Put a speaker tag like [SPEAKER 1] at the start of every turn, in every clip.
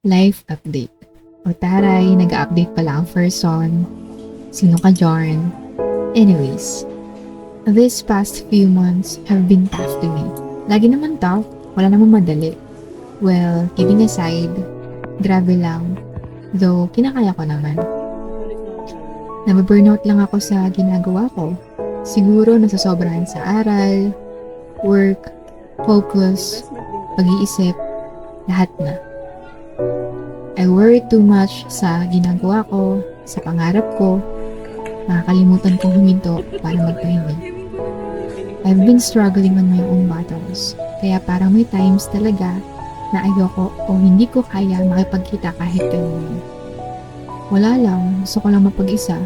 [SPEAKER 1] Life update. O taray, nag-update pala ang person. Sino ka, Jarn? Anyways, this past few months have been tough to me. Lagi naman tough, wala namang madali. Well, kidding aside, grabe lang. Though, kinakaya ko naman. Nababurnout lang ako sa ginagawa ko. Siguro nasasobrahan sa aral, work, focus, pag-iisip, lahat na. I worry too much sa ginagawa ko, sa pangarap ko, nakakalimutan kong huminto para magpahinga. I've been struggling on my own battles, kaya parang may times talaga na ayoko o hindi ko kaya makipagkita kahit kailan. Wala lang, gusto ko lang mapag-isa.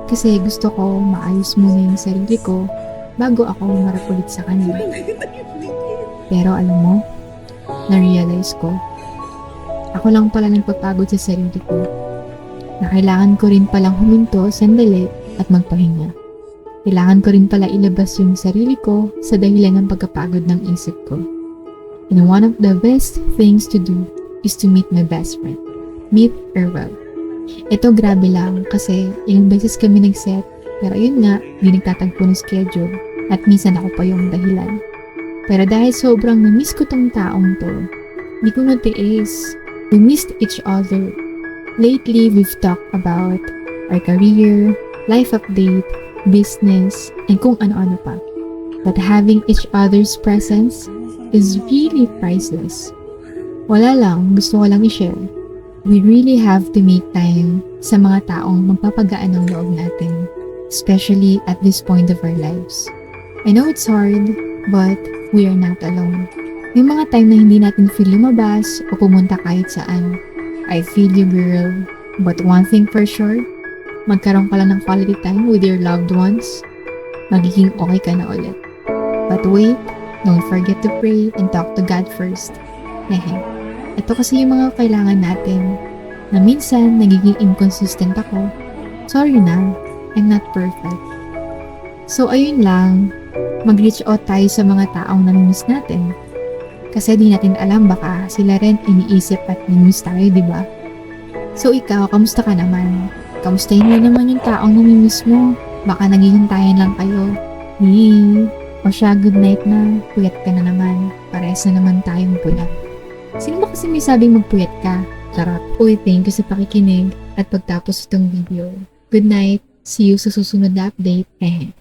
[SPEAKER 1] Kasi gusto ko maayos muna yung sarili ko bago ako humarap ulit sa kanila. Pero alam mo, na-realize ko, ako lang pala nagpapagod sa sarili ko. Na kailangan ko rin palang huminto sandali at magpahinga. Kailangan ko rin pala ilabas yung sarili ko sa dahilan ng pagkapagod ng isip ko. And one of the best things to do is to meet my best friend. Meet Erwell. Ito grabe lang kasi ilang beses kami nag-set pero yun nga, hindi nagtatagpo ng schedule at minsan ako pa yung dahilan. Pero dahil sobrang na-miss ko tong taong to, hindi ko natiis. We missed each other. Lately, we've talked about our career, life update, business, and kung ano-ano pa. But having each other's presence is really priceless. Wala lang, gusto ko lang i-share. We really have to make time sa mga taong magpapagaan ng loob natin, especially at this point of our lives. I know it's hard, but we are not alone. May mga time na hindi natin feel lumabas o pumunta kahit saan. I feel you, girl. But one thing for sure, magkaroon ka lang ng quality time with your loved ones, magiging okay ka na ulit. But wait, don't forget to pray and talk to God first. Hehe. Ito kasi yung mga kailangan natin na minsan nagiging inconsistent ako. Sorry na, I'm not perfect. So ayun lang, mag-reach out tayo sa mga taong namimiss natin. Kasi di natin alam baka sila rin iniisip at namimiss tayo, di ba? So ikaw, kamusta ka naman? Kamustahin mo naman yung taong namimiss mo? Baka naghihintayan lang kayo. O siya, good night na. Puyat ka na naman. Parehas na naman tayong puyat. Sino ba kasi may sabing magpuyat ka? Charot. Uy, thank you sa pakikinig at pagtapos itong video. Good night. See you sa susunod na update. Hehe.